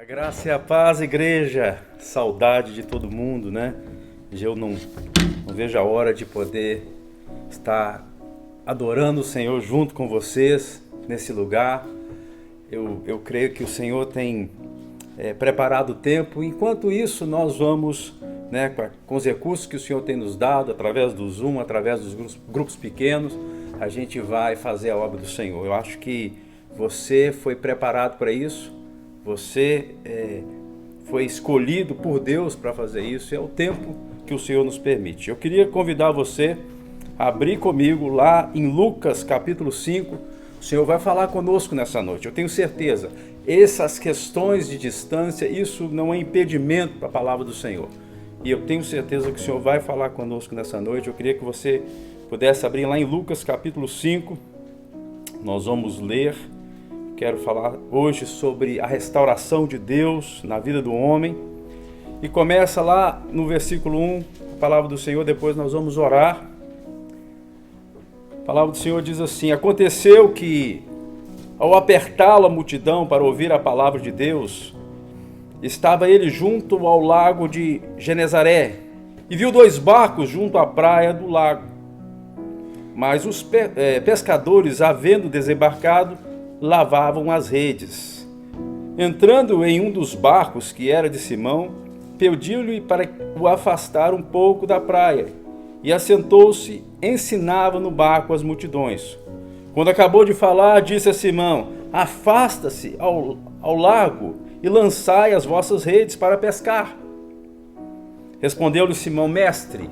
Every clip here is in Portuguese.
A graça e a paz, igreja. Saudade de todo mundo, né? Eu não vejo a hora de poder estar adorando o Senhor junto com vocês nesse lugar. Eu creio que o Senhor tem preparado o tempo. Enquanto isso, nós vamos, né, com os recursos que o Senhor tem nos dado, através do Zoom, através dos grupos pequenos, a gente vai fazer a obra do Senhor. Eu acho que você foi preparado para isso. Você foi escolhido por Deus para fazer isso. É o tempo que o Senhor nos permite. Eu queria convidar você a abrir comigo lá em Lucas capítulo 5. O Senhor vai falar conosco nessa noite. Eu tenho certeza. Essas questões de distância, isso não é impedimento para a palavra do Senhor. E eu tenho certeza que o Senhor vai falar conosco nessa noite. Eu queria que você pudesse abrir lá em Lucas capítulo 5. Nós vamos ler. Quero falar hoje sobre a restauração de Deus na vida do homem. E começa lá no versículo 1, a palavra do Senhor, depois nós vamos orar. A palavra do Senhor diz assim: aconteceu que, ao apertá-la a multidão para ouvir a palavra de Deus, estava ele junto ao lago de Genezaré, e viu 2 barcos junto à praia do lago. Mas os pescadores, havendo desembarcado, lavavam as redes. Entrando em um dos barcos, que era de Simão, pediu-lhe para o afastar um pouco da praia, e assentou-se, ensinava no barco as multidões. Quando acabou de falar, disse a Simão: afasta-se ao lago e lançai as vossas redes para pescar. Respondeu-lhe Simão: mestre,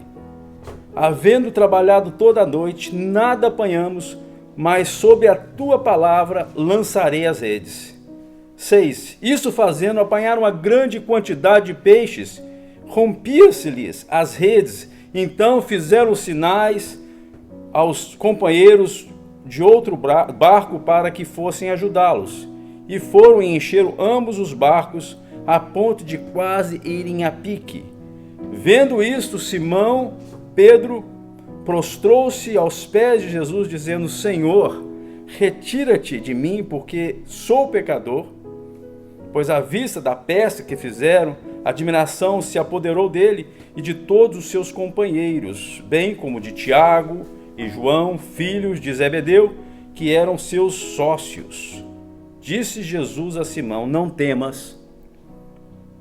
havendo trabalhado toda a noite, nada apanhamos, mas sob a tua palavra lançarei as redes. 6. Isso fazendo, apanharam uma grande quantidade de peixes, rompia-se-lhes as redes, então fizeram sinais aos companheiros de outro barco para que fossem ajudá-los, e foram e encheram ambos os barcos, a ponto de quase irem a pique. Vendo isto, Simão Pedro prostrou-se aos pés de Jesus, dizendo: Senhor, retira-te de mim, porque sou pecador. Pois à vista da pesca que fizeram, a admiração se apoderou dele e de todos os seus companheiros, bem como de Tiago e João, filhos de Zebedeu, que eram seus sócios. Disse Jesus a Simão: não temas,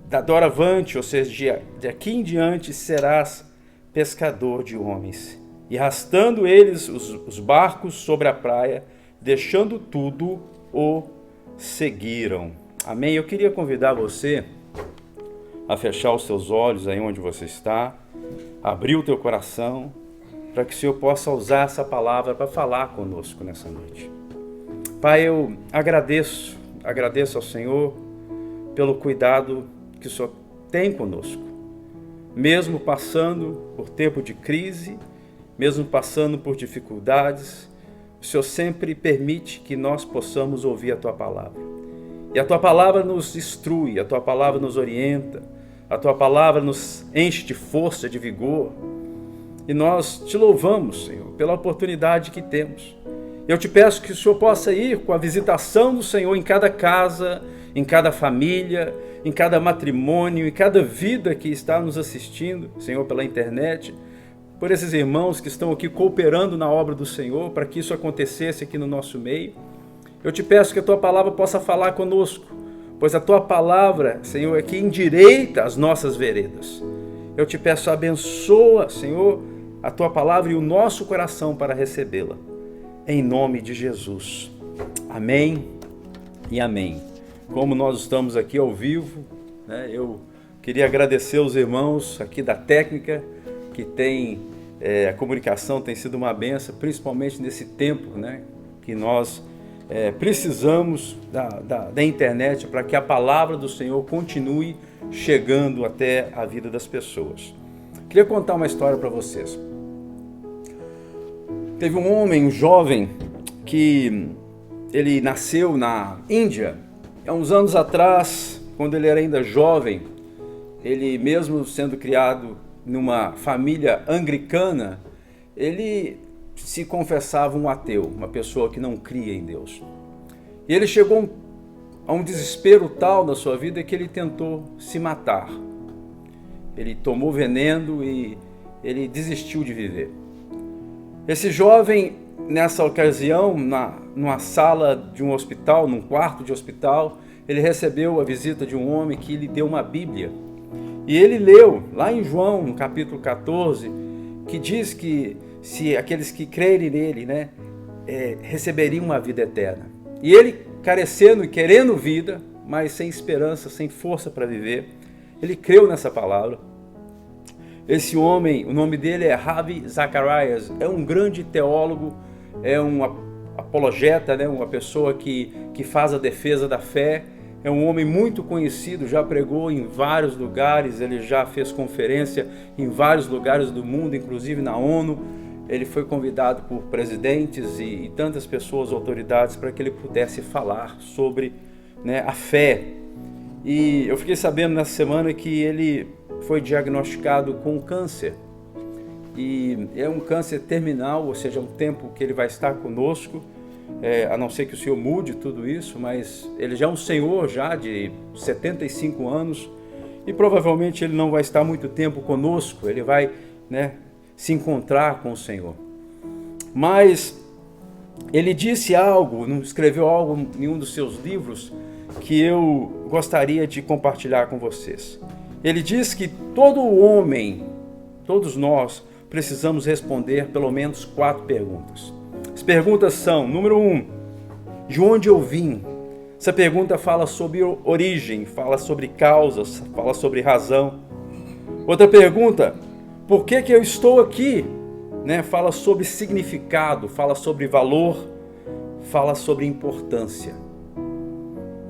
da doravante, ou seja, de aqui em diante, serás pescador de homens. E arrastando eles os barcos sobre a praia, deixando tudo, o seguiram. Amém? Eu queria convidar você a fechar os seus olhos aí onde você está, abrir o teu coração, para que o Senhor possa usar essa palavra para falar conosco nessa noite. Pai, eu agradeço ao Senhor pelo cuidado que o Senhor tem conosco. Mesmo passando por tempo de crise, mesmo passando por dificuldades, o Senhor sempre permite que nós possamos ouvir a Tua palavra. E a Tua palavra nos instrui, a Tua palavra nos orienta, a Tua palavra nos enche de força, de vigor. E nós Te louvamos, Senhor, pela oportunidade que temos. Eu Te peço que o Senhor possa ir com a visitação do Senhor em cada casa, em cada família, em cada matrimônio, em cada vida que está nos assistindo, Senhor, pela internet, por esses irmãos que estão aqui cooperando na obra do Senhor, para que isso acontecesse aqui no nosso meio. Eu Te peço que a Tua palavra possa falar conosco, pois a Tua palavra, Senhor, é que endireita as nossas veredas. Eu Te peço, abençoa, Senhor, a Tua palavra e o nosso coração para recebê-la. Em nome de Jesus. Amém e amém. Como nós estamos aqui ao vivo, né, eu queria agradecer aos irmãos aqui da técnica, que tem, a comunicação tem sido uma benção, principalmente nesse tempo, né, que nós precisamos da internet para que a palavra do Senhor continue chegando até a vida das pessoas. Queria contar uma história para vocês. Teve um homem, um jovem, que ele nasceu na Índia. Há uns anos atrás, quando ele era ainda jovem, ele mesmo sendo criado numa família anglicana, ele se confessava um ateu, uma pessoa que não cria em Deus. E ele chegou a um desespero tal na sua vida que ele tentou se matar. Ele tomou veneno e ele desistiu de viver. Esse jovem, nessa ocasião, numa sala de um hospital, num quarto de hospital, ele recebeu a visita de um homem que lhe deu uma Bíblia. E ele leu, lá em João, no capítulo 14, que diz que se aqueles que crerem nele, né, receberiam uma vida eterna. E ele, carecendo e querendo vida, mas sem esperança, sem força para viver, ele creu nessa palavra. Esse homem, o nome dele é Ravi Zacharias, é um grande teólogo, é um apologeta, né? Uma pessoa que faz a defesa da fé, é um homem muito conhecido, já pregou em vários lugares, ele já fez conferência em vários lugares do mundo, inclusive na ONU. Ele foi convidado por presidentes e tantas pessoas, autoridades, para que ele pudesse falar sobre, né, a fé. E eu fiquei sabendo nessa semana que ele foi diagnosticado com câncer. E é um câncer terminal, ou seja, é um tempo que ele vai estar conosco, a não ser que o Senhor mude tudo isso, mas ele já é um senhor já de 75 anos e provavelmente ele não vai estar muito tempo conosco, ele vai, né, se encontrar com o Senhor. Mas ele disse algo, não escreveu algo em um dos seus livros que eu gostaria de compartilhar com vocês. Ele diz que todo homem, todos nós, precisamos responder pelo menos 4 perguntas. As perguntas são, número 1, de onde eu vim? Essa pergunta fala sobre origem, fala sobre causas, fala sobre razão. Outra pergunta, por que eu estou aqui? Né? Fala sobre significado, fala sobre valor, fala sobre importância.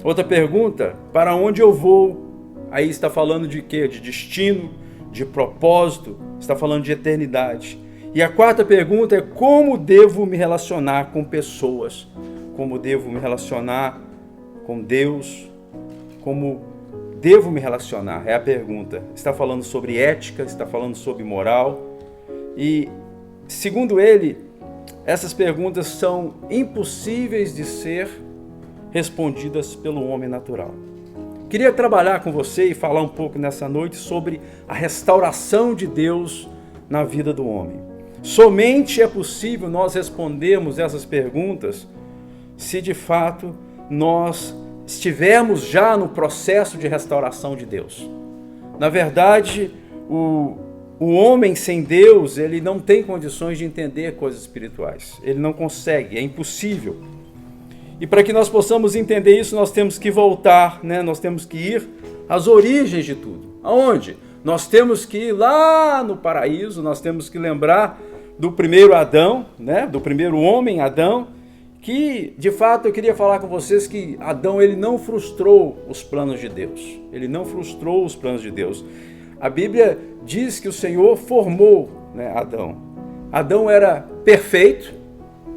Outra pergunta, para onde eu vou? Aí está falando de quê? De destino, de propósito, está falando de eternidade. E a quarta pergunta é como devo me relacionar com pessoas? Como devo me relacionar com Deus? Como devo me relacionar? É a pergunta. Está falando sobre ética, está falando sobre moral. E, segundo ele, essas perguntas são impossíveis de ser respondidas pelo homem natural. Queria trabalhar com você e falar um pouco nessa noite sobre a restauração de Deus na vida do homem. Somente é possível nós respondermos essas perguntas se de fato nós estivermos já no processo de restauração de Deus. Na verdade, o homem sem Deus, ele não tem condições de entender coisas espirituais. Ele não consegue, é impossível. E para que nós possamos entender isso, nós temos que voltar, né? Nós temos que ir às origens de tudo. Aonde? Nós temos que ir lá no paraíso, nós temos que lembrar do primeiro Adão, né? Do primeiro homem, Adão, que de fato eu queria falar com vocês que Adão, ele não frustrou os planos de Deus. Ele não frustrou os planos de Deus. A Bíblia diz que o Senhor formou, né, Adão. Adão era perfeito.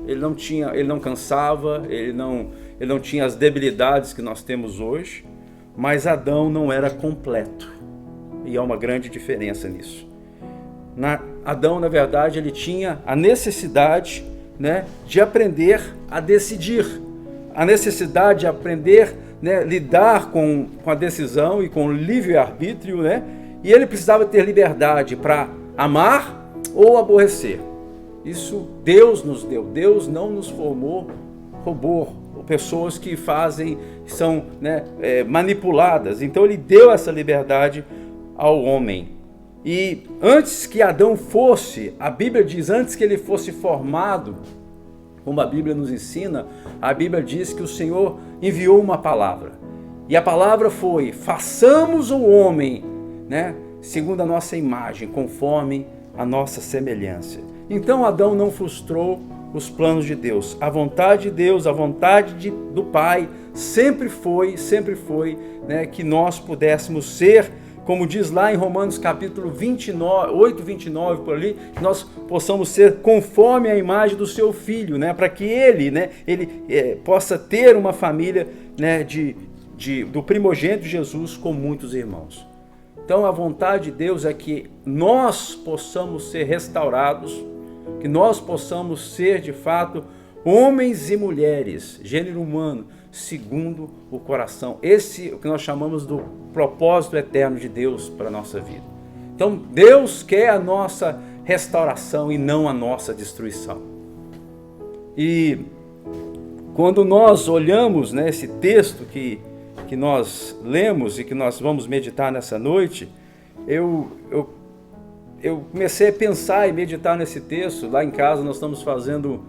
Ele não cansava, ele não tinha as debilidades que nós temos hoje, mas Adão não era completo. E há uma grande diferença nisso. Adão, na verdade, ele tinha a necessidade, né, de aprender a decidir, a necessidade de aprender, né, lidar com a decisão e com o livre-arbítrio, né, e ele precisava ter liberdade para amar ou aborrecer. Isso Deus nos deu. Deus não nos formou robô, pessoas que são, né, manipuladas. Então ele deu essa liberdade ao homem. E antes que Adão fosse, a Bíblia diz, antes que ele fosse formado, como a Bíblia nos ensina, a Bíblia diz que o Senhor enviou uma palavra. E a palavra foi, façamos o homem, né, segundo a nossa imagem, conforme a nossa semelhança. Então Adão não frustrou os planos de Deus. A vontade de Deus, a vontade do Pai sempre foi, né, que nós pudéssemos ser, como diz lá em Romanos capítulo 8, 29, por ali, que nós possamos ser conforme a imagem do seu Filho, né, para que ele possa ter uma família, né, do primogênito de Jesus com muitos irmãos. Então a vontade de Deus é que nós possamos ser restaurados, que nós possamos ser de fato homens e mulheres, gênero humano, segundo o coração. Esse é o que nós chamamos do propósito eterno de Deus para a nossa vida. Então Deus quer a nossa restauração e não a nossa destruição. E quando nós olhamos, né, esse texto que nós lemos e que nós vamos meditar nessa noite, eu comecei a pensar e meditar nesse texto. Lá em casa nós estamos fazendo,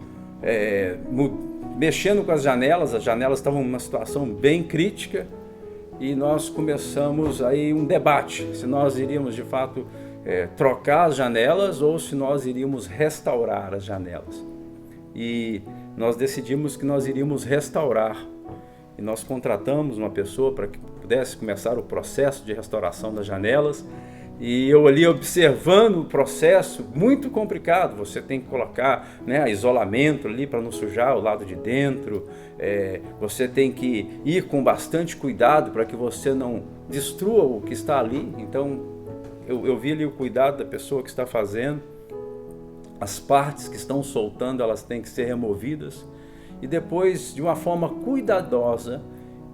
mexendo com as janelas estavam numa situação bem crítica e nós começamos aí um debate, se nós iríamos de fato trocar as janelas ou se nós iríamos restaurar as janelas. E nós decidimos que nós iríamos restaurar. E nós contratamos uma pessoa para que pudesse começar o processo de restauração das janelas. E eu ali observando o processo, muito complicado. Você tem que colocar, né, isolamento ali para não sujar o lado de dentro. Você tem que ir com bastante cuidado para que você não destrua o que está ali. Então eu vi ali o cuidado da pessoa que está fazendo. As partes que estão soltando, elas têm que ser removidas. E depois, de uma forma cuidadosa,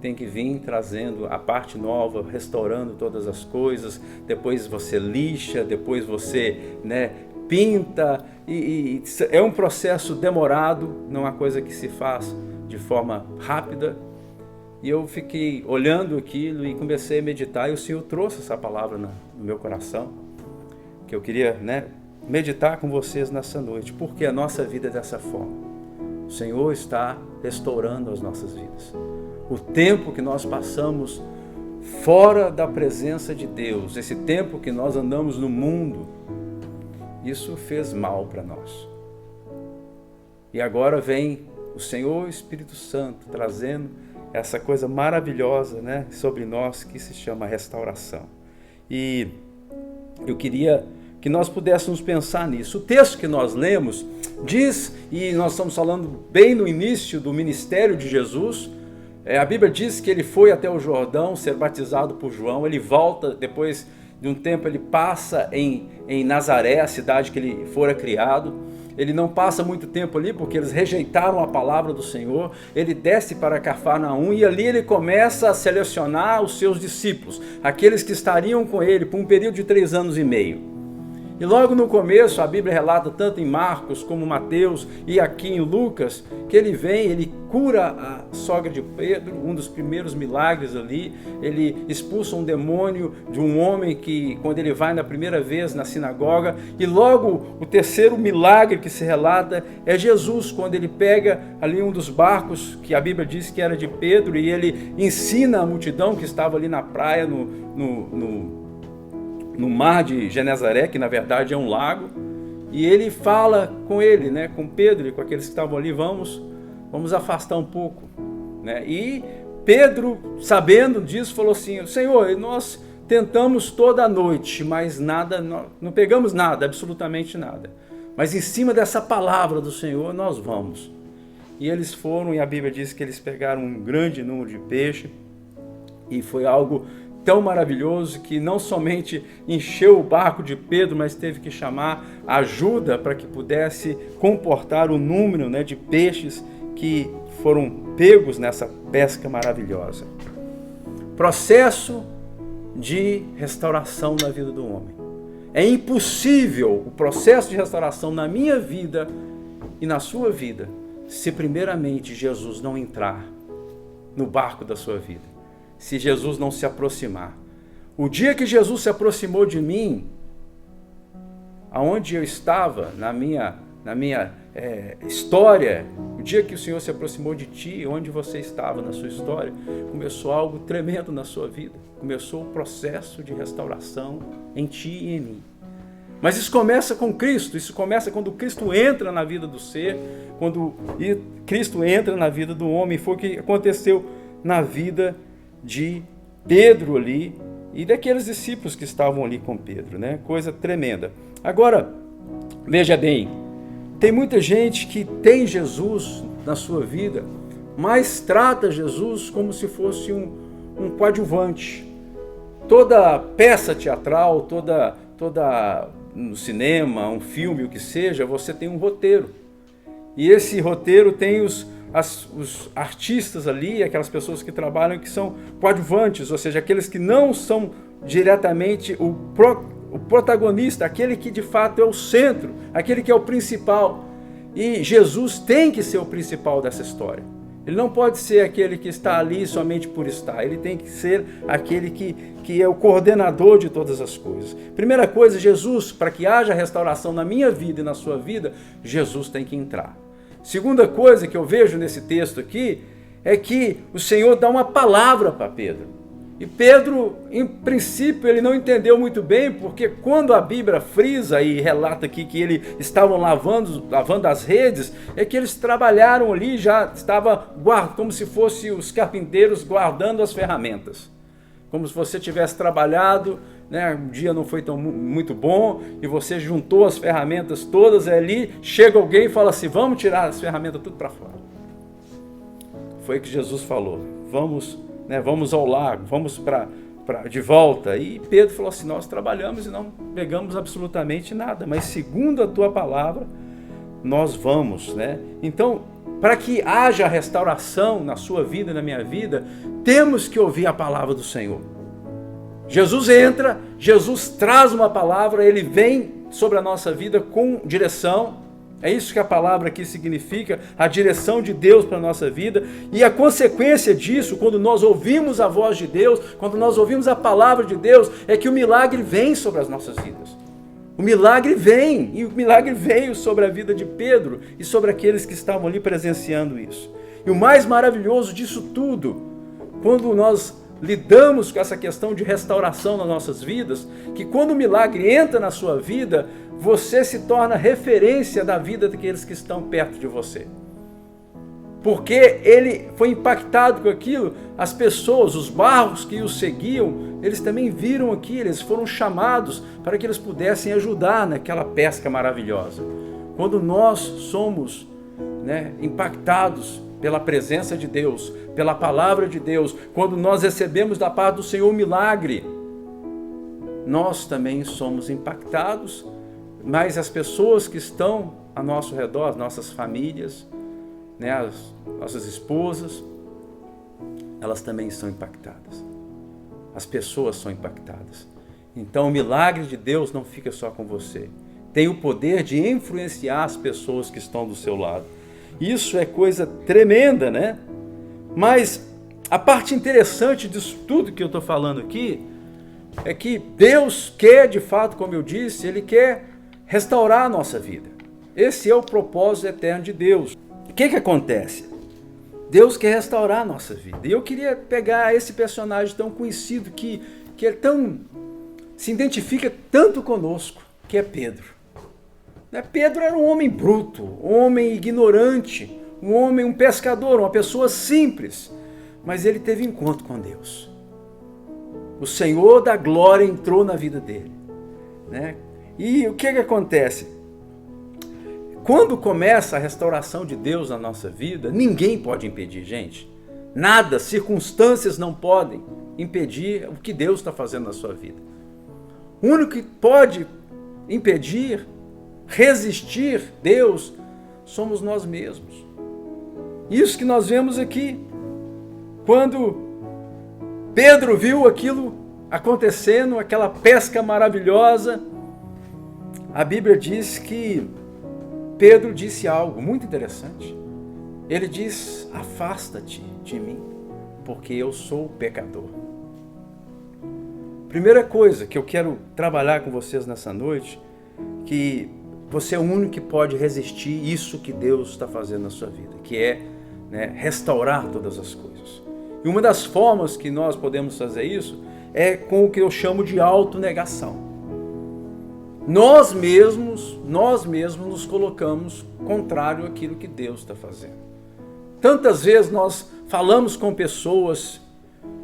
tem que vir trazendo a parte nova, restaurando todas as coisas. Depois você lixa, depois você, né, pinta. E é um processo demorado, não é uma coisa que se faz de forma rápida. E eu fiquei olhando aquilo e comecei a meditar. E o Senhor trouxe essa palavra no meu coração, que eu queria, né, meditar com vocês nessa noite. Porque a nossa vida é dessa forma. O Senhor está restaurando as nossas vidas. O tempo que nós passamos fora da presença de Deus, esse tempo que nós andamos no mundo, isso fez mal para nós. E agora vem o Senhor, o Espírito Santo, trazendo essa coisa maravilhosa, né, sobre nós, que se chama restauração. E eu queria que nós pudéssemos pensar nisso. O texto que nós lemos diz, e nós estamos falando bem no início do ministério de Jesus, a Bíblia diz que ele foi até o Jordão ser batizado por João. Ele volta, depois de um tempo ele passa em Nazaré, a cidade que ele fora criado. Ele não passa muito tempo ali porque eles rejeitaram a palavra do Senhor. Ele desce para Cafarnaum e ali ele começa a selecionar os seus discípulos, aqueles que estariam com ele por um período de 3 anos e meio. E logo no começo, a Bíblia relata tanto em Marcos como Mateus e aqui em Lucas, que ele vem, ele cura a sogra de Pedro, um dos primeiros milagres ali. Ele expulsa um demônio de um homem que, quando ele vai na primeira vez na sinagoga. E logo o terceiro milagre que se relata é Jesus, quando ele pega ali um dos barcos, que a Bíblia diz que era de Pedro, e ele ensina a multidão que estava ali na praia, no mar de Genezaré, que na verdade é um lago, e ele fala com ele, né, com Pedro e com aqueles que estavam ali, vamos afastar um pouco, né? E Pedro, sabendo disso, falou assim: Senhor, nós tentamos toda a noite, mas nada, não pegamos nada, absolutamente nada, mas em cima dessa palavra do Senhor nós vamos. E eles foram, e a Bíblia diz que eles pegaram um grande número de peixe, e foi algo tão maravilhoso que não somente encheu o barco de Pedro, mas teve que chamar ajuda para que pudesse comportar o número, né, de peixes que foram pegos nessa pesca maravilhosa. Processo de restauração na vida do homem. É impossível o processo de restauração na minha vida e na sua vida se primeiramente Jesus não entrar no barco da sua vida. Se Jesus não se aproximar. O dia que Jesus se aproximou de mim, aonde eu estava, na minha história, o dia que o Senhor se aproximou de ti, onde você estava na sua história, começou algo tremendo na sua vida. Começou o processo de restauração em ti e em mim. Mas isso começa com Cristo, isso começa quando Cristo entra na vida do ser, quando Cristo entra na vida do homem. Foi o que aconteceu na vida de Pedro ali e daqueles discípulos que estavam ali com Pedro, né? Coisa tremenda. Agora, veja bem, tem muita gente que tem Jesus na sua vida, mas trata Jesus como se fosse um coadjuvante. Toda peça teatral, toda no cinema, um filme, o que seja, você tem um roteiro. E esse roteiro tem os artistas ali, aquelas pessoas que trabalham, que são coadjuvantes, ou seja, aqueles que não são diretamente o protagonista, aquele que de fato é o centro, aquele que é o principal. E Jesus tem que ser o principal dessa história. Ele não pode ser aquele que está ali somente por estar. Ele tem que ser aquele que é o coordenador de todas as coisas. Primeira coisa, Jesus, para que haja restauração na minha vida e na sua vida, Jesus tem que entrar. Segunda coisa que eu vejo nesse texto aqui é que o Senhor dá uma palavra para Pedro. E Pedro, em princípio, ele não entendeu muito bem, porque quando a Bíblia frisa e relata aqui que eles estavam lavando as redes, é que eles trabalharam ali, já estava como se fossem os carpinteiros guardando as ferramentas. Como se você tivesse trabalhado, né, um dia não foi muito bom, e você juntou as ferramentas todas ali, chega alguém e fala assim, vamos tirar as ferramentas tudo para fora. Foi o que Jesus falou, vamos ao lago, vamos de volta. E Pedro falou assim, nós trabalhamos e não pegamos absolutamente nada, mas segundo a tua palavra, nós vamos. Então, para que haja restauração na sua vida e na minha vida, temos que ouvir a palavra do Senhor. Jesus entra, Jesus traz uma palavra, ele vem sobre a nossa vida com direção. É isso que a palavra aqui significa, a direção de Deus para a nossa vida. E a consequência disso, quando nós ouvimos a voz de Deus, quando nós ouvimos a palavra de Deus, é que o milagre vem sobre as nossas vidas. O milagre vem, e o milagre veio sobre a vida de Pedro e sobre aqueles que estavam ali presenciando isso. E o mais maravilhoso disso tudo, quando nós lidamos com essa questão de restauração nas nossas vidas, que quando o milagre entra na sua vida, você se torna referência da vida daqueles que estão perto de você. Porque ele foi impactado com aquilo, as pessoas, os barcos que o seguiam, eles também viram aquilo, eles foram chamados para que eles pudessem ajudar naquela pesca maravilhosa. Quando nós somos impactados pela presença de Deus, pela palavra de Deus, quando nós recebemos da parte do Senhor um milagre, nós também somos impactados, mas as pessoas que estão ao nosso redor, as nossas famílias, as nossas esposas, elas também são impactadas. As pessoas são impactadas. Então o milagre de Deus não fica só com você. Tem o poder de influenciar as pessoas que estão do seu lado. Isso é coisa tremenda, né? Mas a parte interessante disso tudo que eu estou falando aqui é que Deus quer, de fato, como eu disse, Ele quer restaurar a nossa vida. Esse é o propósito eterno de Deus. O que acontece? Deus quer restaurar a nossa vida. E eu queria pegar esse personagem tão conhecido que se identifica tanto conosco, que é Pedro. Pedro era um homem bruto, um homem ignorante, um pescador, uma pessoa simples, mas ele teve encontro com Deus. O Senhor da glória entrou na vida dele. E o que acontece? Quando começa a restauração de Deus na nossa vida, ninguém pode impedir, gente. Nada, circunstâncias não podem impedir o que Deus está fazendo na sua vida. O único que pode impedir, resistir Deus, somos nós mesmos. Isso que nós vemos aqui. Quando Pedro viu aquilo acontecendo, aquela pesca maravilhosa, a Bíblia diz que Pedro disse algo muito interessante. Ele diz, afasta-te de mim, porque eu sou pecador. Primeira coisa que eu quero trabalhar com vocês nessa noite, que você é o único que pode resistir isso que Deus está fazendo na sua vida, que é restaurar todas as coisas. E uma das formas que nós podemos fazer isso é com o que eu chamo de autonegação. Nós mesmos nos colocamos contrário àquilo que Deus está fazendo. Tantas vezes nós falamos com pessoas,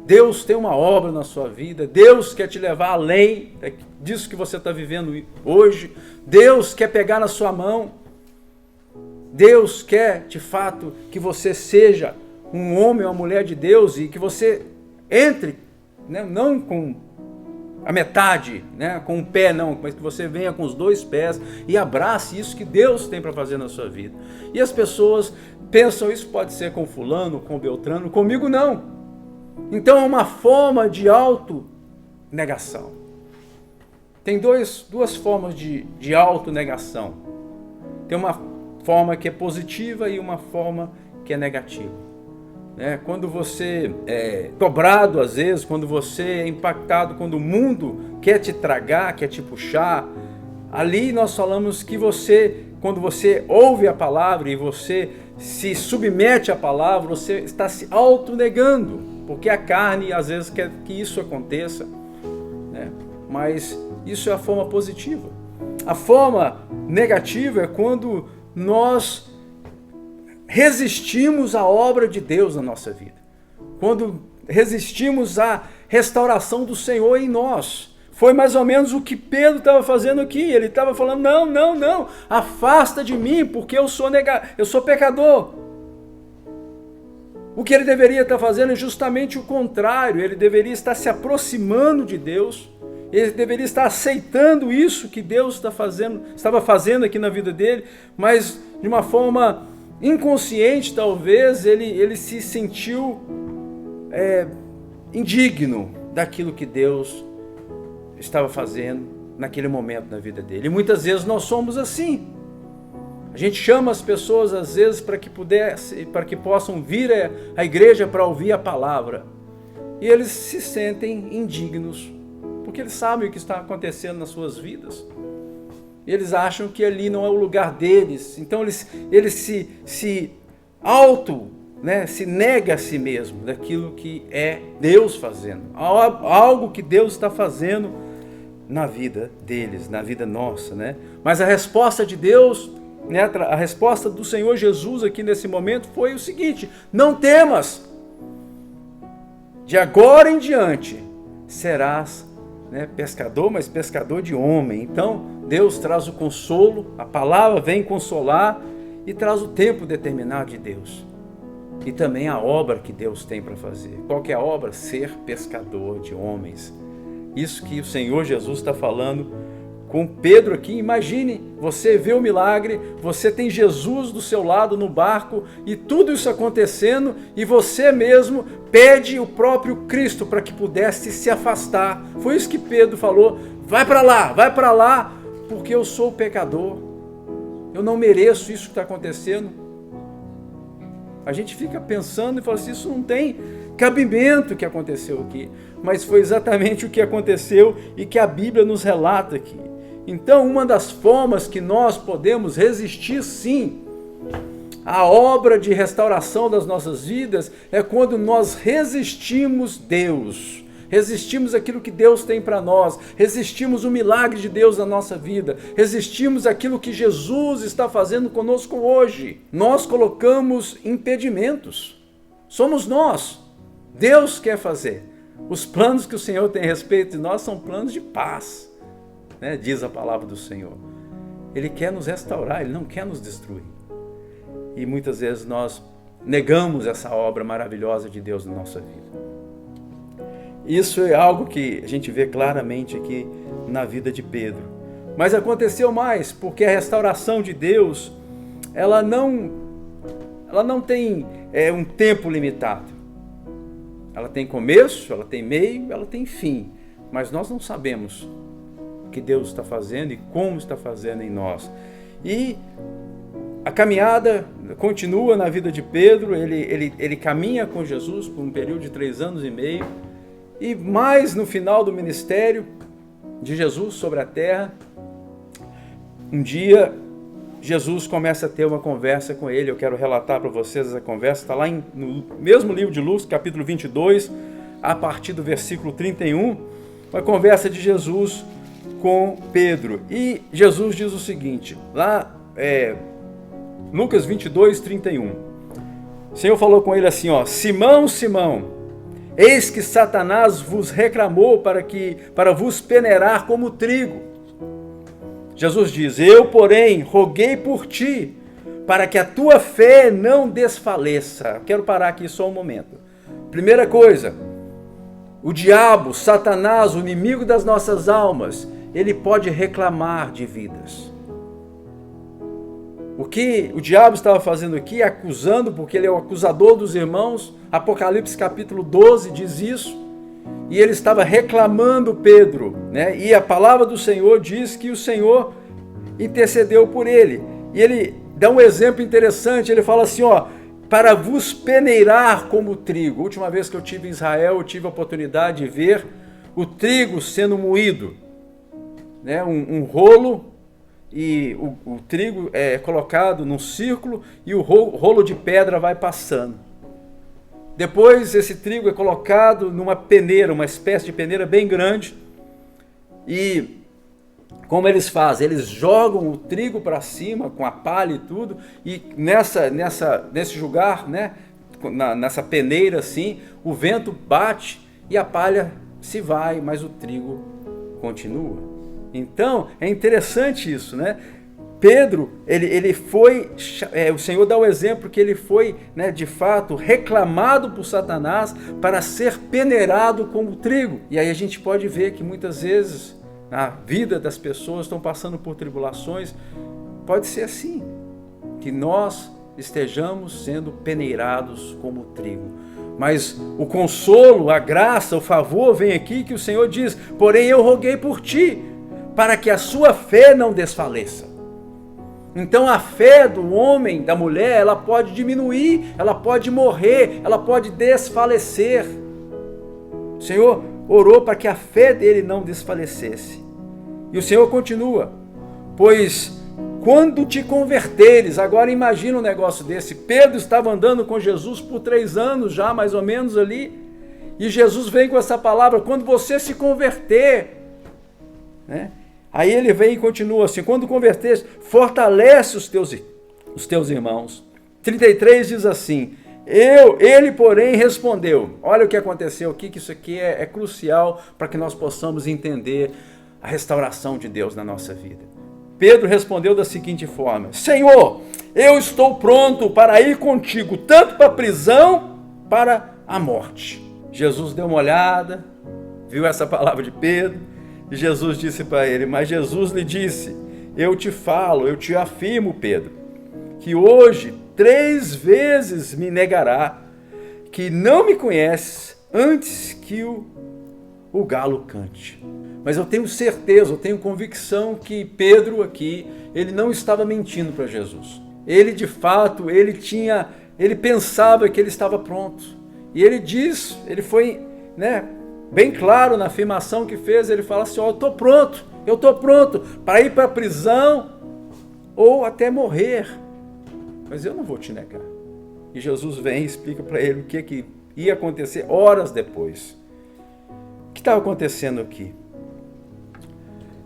Deus tem uma obra na sua vida, Deus quer te levar além disso que você está vivendo hoje, Deus quer pegar na sua mão, Deus quer de fato que você seja um homem ou uma mulher de Deus e que você entre, não com a metade, né? Com um pé não, mas que você venha com os 2 pés e abrace isso que Deus tem para fazer na sua vida. E as pessoas pensam, isso pode ser com fulano, com Beltrano, comigo não. Então é uma forma de autonegação. Tem duas formas de autonegação. Tem uma forma que é positiva e uma forma que é negativa. Quando você é dobrado às vezes, quando você é impactado, quando o mundo quer te tragar, quer te puxar, ali nós falamos que quando você ouve a palavra e você se submete à palavra, você está se autonegando, porque a carne às vezes quer que isso aconteça, né? Mas isso é a forma positiva. A forma negativa é quando nós resistimos à obra de Deus na nossa vida. Quando resistimos à restauração do Senhor em nós. Foi mais ou menos o que Pedro estava fazendo aqui. Ele estava falando, não, afasta de mim, porque eu sou pecador. O que ele deveria estar fazendo é justamente o contrário. Ele deveria estar se aproximando de Deus. Ele deveria estar aceitando isso que Deus estava fazendo aqui na vida dele, mas de uma forma inconsciente, talvez, ele se sentiu indigno daquilo que Deus estava fazendo naquele momento na vida dele. E muitas vezes nós somos assim. A gente chama as pessoas às vezes para que possam vir à igreja para ouvir a palavra. E eles se sentem indignos, porque eles sabem o que está acontecendo nas suas vidas. Eles acham que ali não é o lugar deles. Então eles se nega a si mesmo daquilo que é Deus fazendo. Algo que Deus está fazendo na vida deles, na vida nossa, né? Mas a resposta de Deus, né, a resposta do Senhor Jesus aqui nesse momento foi o seguinte: não temas, de agora em diante serás, né, pescador, mas pescador de homem. Então Deus traz o consolo, a palavra vem consolar e traz o tempo determinado de Deus. E também a obra que Deus tem para fazer. Qual que é a obra? Ser pescador de homens. Isso que o Senhor Jesus está falando com Pedro aqui. Imagine, você vê o milagre, você tem Jesus do seu lado no barco e tudo isso acontecendo e você mesmo pede o próprio Cristo para que pudesse se afastar. Foi isso que Pedro falou: vai para lá, porque eu sou pecador, eu não mereço isso que está acontecendo. A gente fica pensando e fala assim, isso não tem cabimento o que aconteceu aqui, mas foi exatamente o que aconteceu e que a Bíblia nos relata aqui. Então, uma das formas que nós podemos resistir, sim, à obra de restauração das nossas vidas é quando nós resistimos Deus. Resistimos aquilo que Deus tem para nós, resistimos o milagre de Deus na nossa vida, resistimos aquilo que Jesus está fazendo conosco hoje. Nós colocamos impedimentos, somos nós. Deus quer fazer. Os planos que o Senhor tem a respeito de nós são planos de paz, né? Diz a palavra do Senhor. Ele quer nos restaurar, Ele não quer nos destruir. E muitas vezes nós negamos essa obra maravilhosa de Deus na nossa vida. Isso é algo que a gente vê claramente aqui na vida de Pedro. Mas aconteceu mais, porque a restauração de Deus, ela não tem um tempo limitado. Ela tem começo, ela tem meio, ela tem fim. Mas nós não sabemos o que Deus está fazendo e como está fazendo em nós. E a caminhada continua na vida de Pedro, ele caminha com Jesus por um período de 3 anos e meio. E mais no final do ministério de Jesus sobre a terra, um dia Jesus começa a ter uma conversa com ele. Eu quero relatar para vocês essa conversa, está lá no mesmo livro de Lucas, capítulo 22, a partir do versículo 31, uma conversa de Jesus com Pedro. E Jesus diz o seguinte, lá Lucas 22, 31. O Senhor falou com ele assim, Simão, Simão, eis que Satanás vos reclamou para vos peneirar como trigo. Jesus diz, eu, porém, roguei por ti, para que a tua fé não desfaleça. Quero parar aqui só um momento. Primeira coisa, O diabo, Satanás, o inimigo das nossas almas, ele pode reclamar de vidas. O que o diabo estava fazendo aqui, acusando, porque ele é o acusador dos irmãos, Apocalipse capítulo 12 diz isso, e ele estava reclamando Pedro, né? E a palavra do Senhor diz que o Senhor intercedeu por ele. E ele dá um exemplo interessante, ele fala assim, ó, para vos peneirar como trigo. A última vez que eu estive em Israel, eu tive a oportunidade de ver o trigo sendo moído, né? Um rolo, e o trigo é colocado num círculo e o rolo de pedra vai passando. Depois esse trigo é colocado numa peneira, uma espécie de peneira bem grande, e como eles fazem? Eles jogam o trigo para cima com a palha e tudo, e nesse lugar, né, nessa peneira assim, o vento bate e a palha se vai, mas o trigo continua. Então, é interessante isso, né? Pedro, ele foi, o Senhor dá o exemplo que ele foi, né, de fato, reclamado por Satanás para ser peneirado como trigo. E aí a gente pode ver que muitas vezes a vida das pessoas estão passando por tribulações. Pode ser assim, que nós estejamos sendo peneirados como trigo. Mas o consolo, a graça, o favor vem aqui que o Senhor diz, porém eu roguei por ti, para que a sua fé não desfaleça. Então a fé do homem, da mulher, ela pode diminuir, ela pode morrer, ela pode desfalecer. O Senhor orou para que a fé dele não desfalecesse. E o Senhor continua, pois quando te converteres, agora imagina um negócio desse, Pedro estava andando com Jesus por 3 anos já, mais ou menos ali, e Jesus vem com essa palavra, quando você se converter, né? Aí ele vem e continua assim, quando converteres, fortalece os teus irmãos. 33 diz assim, ele porém respondeu, olha o que aconteceu aqui, que isso aqui é crucial para que nós possamos entender a restauração de Deus na nossa vida. Pedro respondeu da seguinte forma, Senhor, eu estou pronto para ir contigo, tanto para a prisão, para a morte. Jesus deu uma olhada, viu essa palavra de Pedro, e Jesus disse para ele, mas Jesus lhe disse, eu te afirmo, Pedro, que hoje 3 vezes me negará, que não me conheces antes que o galo cante. Mas eu tenho certeza, eu tenho convicção que Pedro aqui, ele não estava mentindo para Jesus. Ele de fato, ele pensava que ele estava pronto. E ele diz, ele foi, né, bem claro na afirmação que fez, ele fala assim, ó, eu estou pronto para ir para a prisão ou até morrer, mas eu não vou te negar. E Jesus vem e explica para ele o que ia acontecer horas depois. O que estava acontecendo aqui?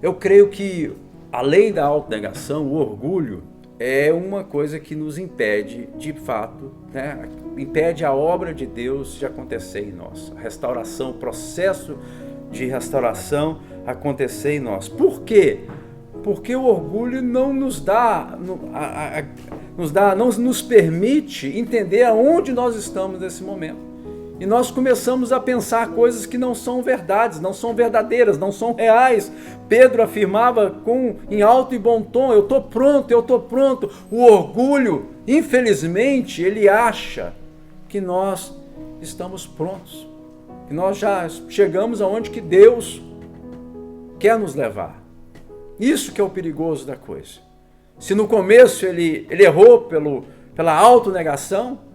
Eu creio que, além da autonegação, o orgulho é uma coisa que nos impede, de fato, né, impede a obra de Deus de acontecer em nós. A restauração, o processo de restauração acontecer em nós. Por quê? Porque o orgulho não nos não nos permite entender aonde nós estamos nesse momento. E nós começamos a pensar coisas que não são verdades, não são verdadeiras, não são reais. Pedro afirmava em alto e bom tom, eu estou pronto. O orgulho, infelizmente, ele acha que nós estamos prontos, que nós já chegamos aonde que Deus quer nos levar. Isso que é o perigoso da coisa. Se no começo ele errou pela autonegação,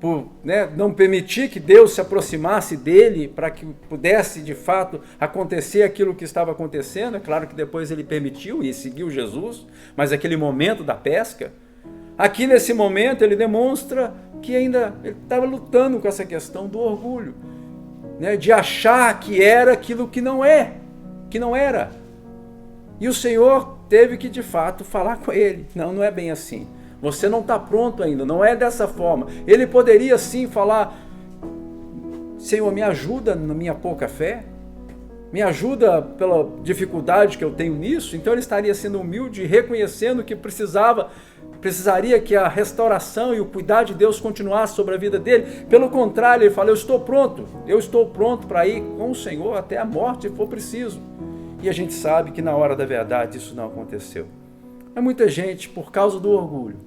por, né, não permitir que Deus se aproximasse dele para que pudesse de fato acontecer aquilo que estava acontecendo, é claro que depois ele permitiu e seguiu Jesus, mas aquele momento da pesca, aqui nesse momento ele demonstra que ainda ele estava lutando com essa questão do orgulho, né, de achar que era aquilo que não era. E o Senhor teve que de fato falar com ele, não é bem assim. Você não está pronto ainda, não é dessa forma. Ele poderia sim falar, Senhor, me ajuda na minha pouca fé. me ajuda pela dificuldade que eu tenho nisso. Então ele estaria sendo humilde e reconhecendo que precisaria que a restauração e o cuidar de Deus continuasse sobre a vida dele. Pelo contrário, ele fala, eu estou pronto para ir com o Senhor até a morte, se for preciso. E a gente sabe que na hora da verdade isso não aconteceu. É muita gente, por causa do orgulho,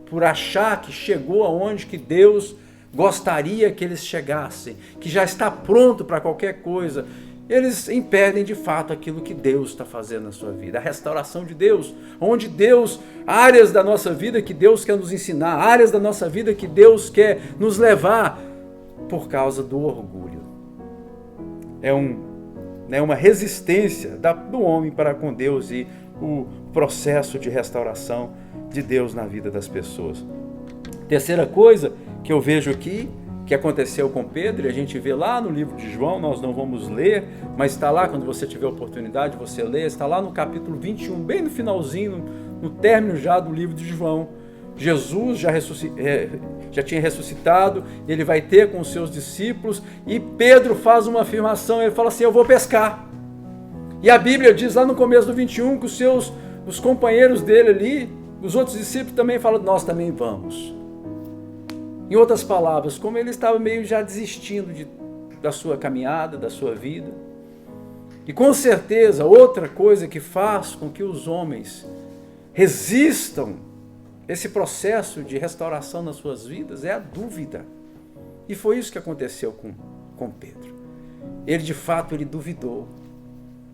por achar que chegou aonde que Deus gostaria que eles chegassem, que já está pronto para qualquer coisa, eles impedem de fato aquilo que Deus está fazendo na sua vida, a restauração de Deus, onde Deus, áreas da nossa vida que Deus quer nos ensinar, áreas da nossa vida que Deus quer nos levar, por causa do orgulho. É uma resistência do homem para com Deus e o processo de restauração de Deus na vida das pessoas. Terceira coisa que eu vejo aqui, que aconteceu com Pedro, e a gente vê lá no livro de João, nós não vamos ler, mas está lá, quando você tiver oportunidade, você lê, está lá no capítulo 21, bem no finalzinho, no término já do livro de João. Jesus já tinha ressuscitado, ele vai ter com os seus discípulos, e Pedro faz uma afirmação, ele fala assim, eu vou pescar. E a Bíblia diz lá no começo do 21 que os companheiros dele ali, os outros discípulos também falam, nós também vamos. Em outras palavras, como ele estava meio já desistindo da sua caminhada, da sua vida. E com certeza, outra coisa que faz com que os homens resistam esse processo de restauração nas suas vidas é a dúvida. E foi isso que aconteceu com Pedro. Ele, de fato, ele duvidou.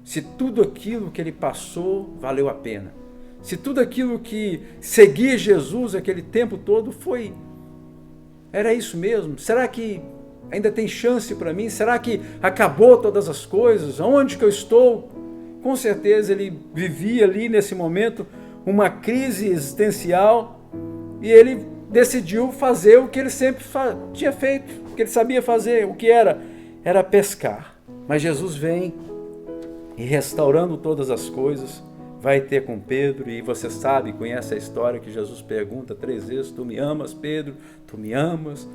Se tudo aquilo que ele passou valeu a pena. Se tudo aquilo que seguir Jesus aquele tempo todo era isso mesmo? Será que ainda tem chance para mim? Será que acabou todas as coisas? Onde que eu estou? Com certeza ele vivia ali nesse momento uma crise existencial e ele decidiu fazer o que ele sempre tinha feito, o que ele sabia fazer, o que era pescar. Mas Jesus vem e restaurando todas as coisas, vai ter com Pedro, e você sabe, conhece a história que Jesus pergunta 3 vezes, tu me amas, Pedro? Tu me amas?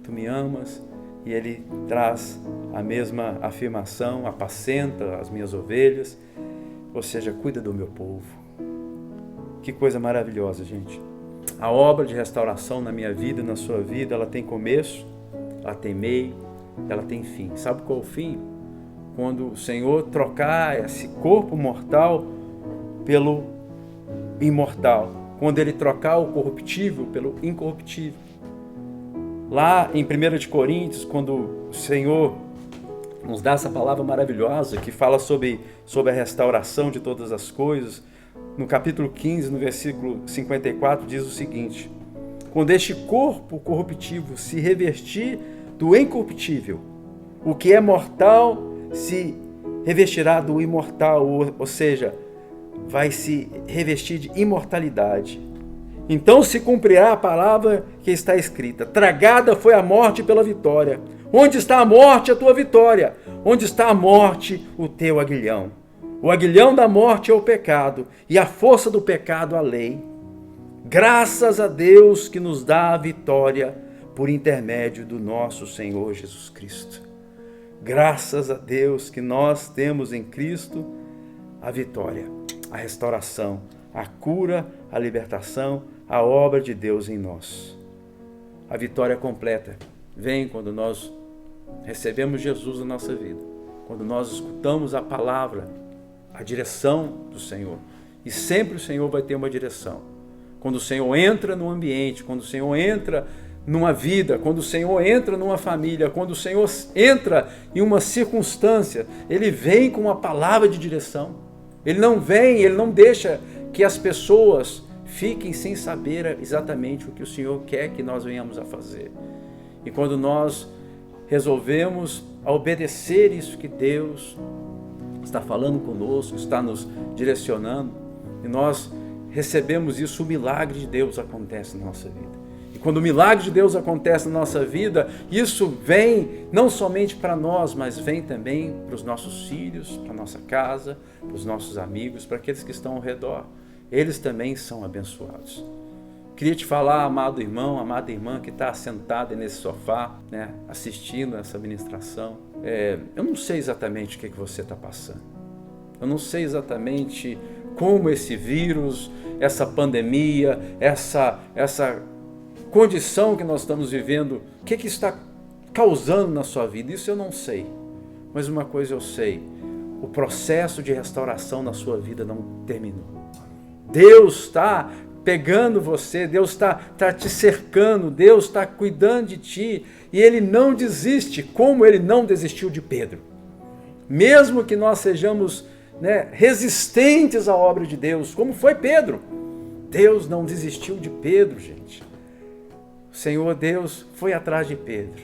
Tu me amas? E ele traz a mesma afirmação, apacenta as minhas ovelhas, ou seja, cuida do meu povo. Que coisa maravilhosa, gente. A obra de restauração na minha vida, na sua vida, ela tem começo, ela tem meio, ela tem fim. Sabe qual é o fim? Quando o Senhor trocar esse corpo mortal pelo imortal, quando ele trocar o corruptível pelo incorruptível. Lá em 1 Coríntios, quando o Senhor nos dá essa palavra maravilhosa que fala sobre a restauração de todas as coisas, no capítulo 15, no versículo 54, diz o seguinte: quando este corpo corruptível se revestir do incorruptível, o que é mortal se revestirá do imortal, ou seja, vai se revestir de imortalidade. Então se cumprirá a palavra que está escrita: tragada foi a morte pela vitória. Onde está a morte, a tua vitória? Onde está a morte, o teu aguilhão? O aguilhão da morte é o pecado, e a força do pecado a lei. Graças a Deus que nos dá a vitória por intermédio do nosso Senhor Jesus Cristo. Graças a Deus que nós temos em Cristo a vitória, a restauração, a cura, a libertação, a obra de Deus em nós. A vitória completa vem quando nós recebemos Jesus na nossa vida, quando nós escutamos a palavra, a direção do Senhor. E sempre o Senhor vai ter uma direção. Quando o Senhor entra no ambiente, quando o Senhor entra numa vida, quando o Senhor entra numa família, quando o Senhor entra em uma circunstância, Ele vem com uma palavra de direção. Ele não deixa que as pessoas fiquem sem saber exatamente o que o Senhor quer que nós venhamos a fazer. E quando nós resolvemos obedecer isso que Deus está falando conosco, está nos direcionando, e nós recebemos isso, o milagre de Deus acontece na nossa vida. E quando o milagre de Deus acontece na nossa vida, isso vem não somente para nós, mas vem também para os nossos filhos, para a nossa casa, para os nossos amigos, para aqueles que estão ao redor. Eles também são abençoados. Queria te falar, amado irmão, amada irmã que está sentada nesse sofá, assistindo essa ministração. Eu não sei exatamente o que você está passando. Eu não sei exatamente como esse vírus, essa pandemia, essa condição que nós estamos vivendo, o que está causando na sua vida. Isso eu não sei. Mas uma coisa eu sei: o processo de restauração na sua vida não terminou. Deus está pegando você, Deus está te cercando, Deus está cuidando de ti, e Ele não desiste, como Ele não desistiu de Pedro. Mesmo que nós sejamos resistentes à obra de Deus, como foi Pedro, Deus não desistiu de Pedro, gente. O Senhor Deus foi atrás de Pedro,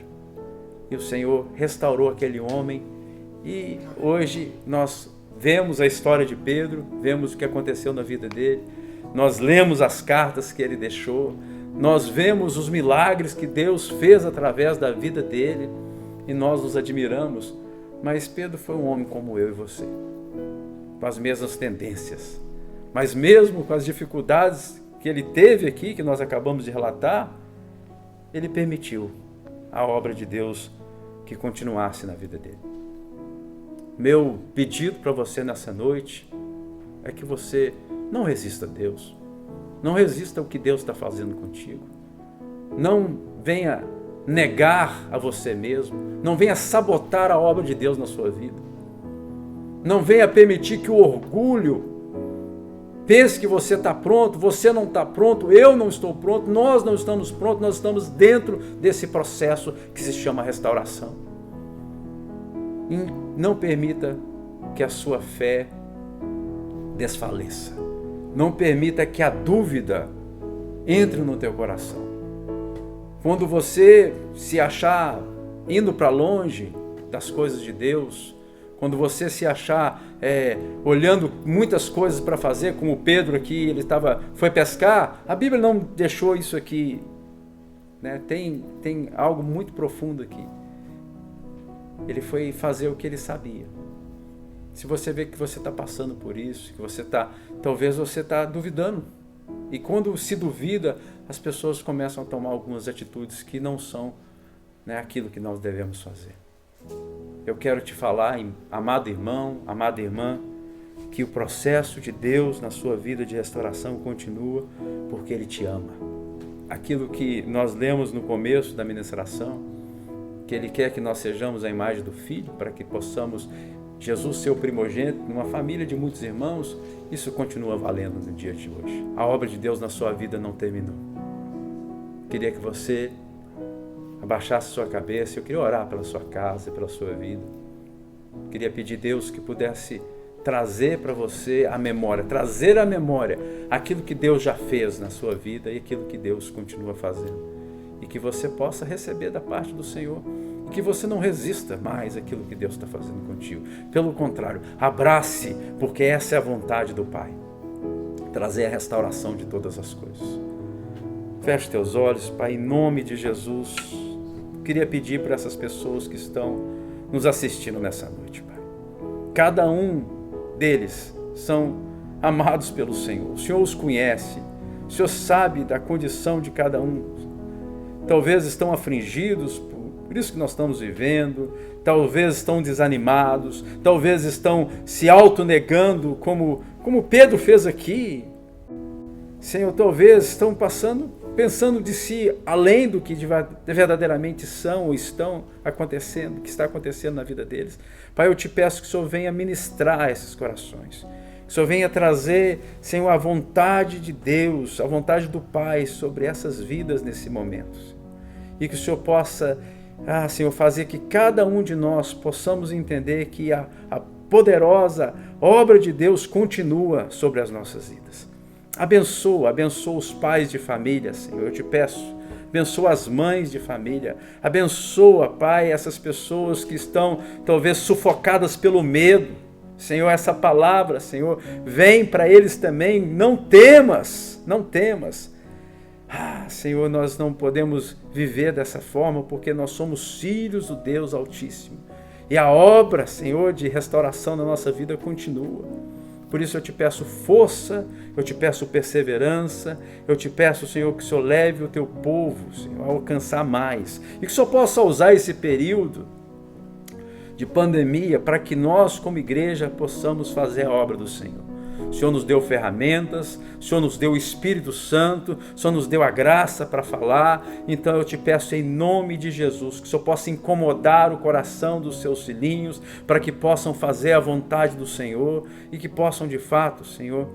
e o Senhor restaurou aquele homem, e hoje nós vemos a história de Pedro, vemos o que aconteceu na vida dele, nós lemos as cartas que ele deixou, nós vemos os milagres que Deus fez através da vida dele, e nós nos admiramos. Mas Pedro foi um homem como eu e você, com as mesmas tendências, mas mesmo com as dificuldades que ele teve aqui, que nós acabamos de relatar, ele permitiu a obra de Deus que continuasse na vida dele. Meu pedido para você nessa noite é que você não resista a Deus, não resista ao que Deus está fazendo contigo, não venha negar a você mesmo, não venha sabotar a obra de Deus na sua vida, não venha permitir que o orgulho pense que você está pronto, você não está pronto, eu não estou pronto, nós não estamos prontos, nós estamos dentro desse processo que se chama restauração. E não permita que a sua fé desfaleça. Não permita que a dúvida entre no teu coração. Quando você se achar indo para longe das coisas de Deus, quando você se achar olhando muitas coisas para fazer, como Pedro aqui, ele foi pescar, a Bíblia não deixou isso aqui, tem algo muito profundo aqui. Ele foi fazer o que ele sabia. Se você vê que você está passando por isso, que talvez você está duvidando, e quando se duvida, as pessoas começam a tomar algumas atitudes que não são aquilo que nós devemos fazer. Eu quero te falar, amado irmão, amada irmã, que o processo de Deus na sua vida de restauração continua, porque Ele te ama. Aquilo que nós lemos no começo da ministração, que Ele quer que nós sejamos a imagem do Filho, para que possamos, Jesus ser o primogênito, numa família de muitos irmãos, isso continua valendo no dia de hoje. A obra de Deus na sua vida não terminou. Queria que você abaixasse sua cabeça, eu queria orar pela sua casa e pela sua vida. Queria pedir a Deus que pudesse trazer para você a memória, trazer à memória aquilo que Deus já fez na sua vida e aquilo que Deus continua fazendo. E que você possa receber da parte do Senhor. E que você não resista mais àquilo que Deus está fazendo contigo. Pelo contrário, abrace, porque essa é a vontade do Pai. Trazer a restauração de todas as coisas. Feche teus olhos, Pai, em nome de Jesus. Queria pedir para essas pessoas que estão nos assistindo nessa noite, Pai. Cada um deles são amados pelo Senhor. O Senhor os conhece. O Senhor sabe da condição de cada um. Talvez estão afligidos por isso que nós estamos vivendo, talvez estão desanimados, talvez estão se autonegando, como Pedro fez aqui. Senhor, talvez estão pensando de si além do que verdadeiramente são ou estão acontecendo, que está acontecendo na vida deles. Pai, eu te peço que o Senhor venha ministrar esses corações, que o Senhor venha trazer, Senhor, a vontade de Deus, a vontade do Pai sobre essas vidas nesse momento. E que o Senhor possa, Senhor, fazer que cada um de nós possamos entender que a poderosa obra de Deus continua sobre as nossas vidas. Abençoa os pais de família, Senhor, eu te peço. Abençoa as mães de família. Abençoa, Pai, essas pessoas que estão talvez sufocadas pelo medo. Senhor, essa palavra, Senhor, vem para eles também. Não temas. Senhor, nós não podemos viver dessa forma porque nós somos filhos do Deus Altíssimo. E a obra, Senhor, de restauração na nossa vida continua. Por isso eu te peço força, eu te peço perseverança, eu te peço, Senhor, que o Senhor leve o teu povo, Senhor, a alcançar mais. E que o Senhor possa usar esse período de pandemia, para que nós, como igreja, possamos fazer a obra do Senhor. O Senhor nos deu ferramentas, o Senhor nos deu o Espírito Santo, o Senhor nos deu a graça para falar. Então eu te peço em nome de Jesus, que o Senhor possa incomodar o coração dos seus filhinhos, para que possam fazer a vontade do Senhor e que possam de fato, Senhor,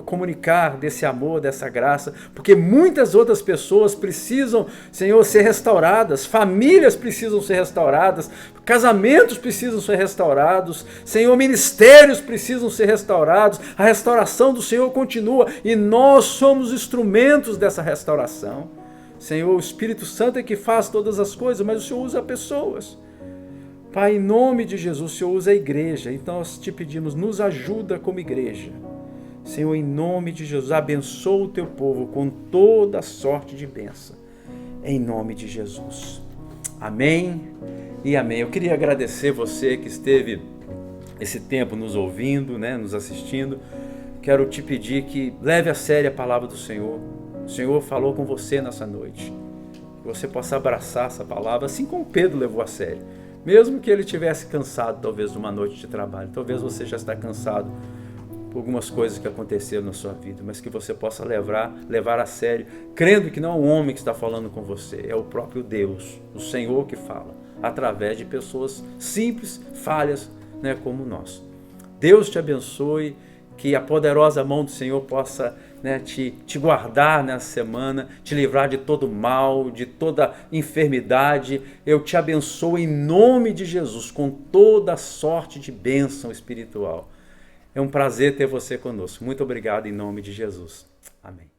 comunicar desse amor, dessa graça, porque muitas outras pessoas precisam, Senhor, ser restauradas, famílias precisam ser restauradas, casamentos precisam ser restaurados, Senhor, ministérios precisam ser restaurados, a restauração do Senhor continua e nós somos instrumentos dessa restauração. Senhor, o Espírito Santo é que faz todas as coisas, mas o Senhor usa pessoas. Pai, em nome de Jesus, o Senhor usa a igreja, então nós te pedimos, nos ajuda como igreja. Senhor, em nome de Jesus, abençoa o teu povo com toda sorte de bênção. Em nome de Jesus. Amém e amém. Eu queria agradecer você que esteve esse tempo nos ouvindo, nos assistindo. Quero te pedir que leve a sério a palavra do Senhor. O Senhor falou com você nessa noite. Que você possa abraçar essa palavra, assim como Pedro levou a sério. Mesmo que ele tivesse cansado, talvez, de uma noite de trabalho. Talvez você já está cansado por algumas coisas que aconteceram na sua vida, mas que você possa levar a sério, crendo que não é um homem que está falando com você, é o próprio Deus, o Senhor que fala, através de pessoas simples, falhas, como nós. Deus te abençoe, que a poderosa mão do Senhor possa te guardar nessa semana, te livrar de todo mal, de toda enfermidade. Eu te abençoo em nome de Jesus, com toda sorte de bênção espiritual. É um prazer ter você conosco. Muito obrigado em nome de Jesus. Amém.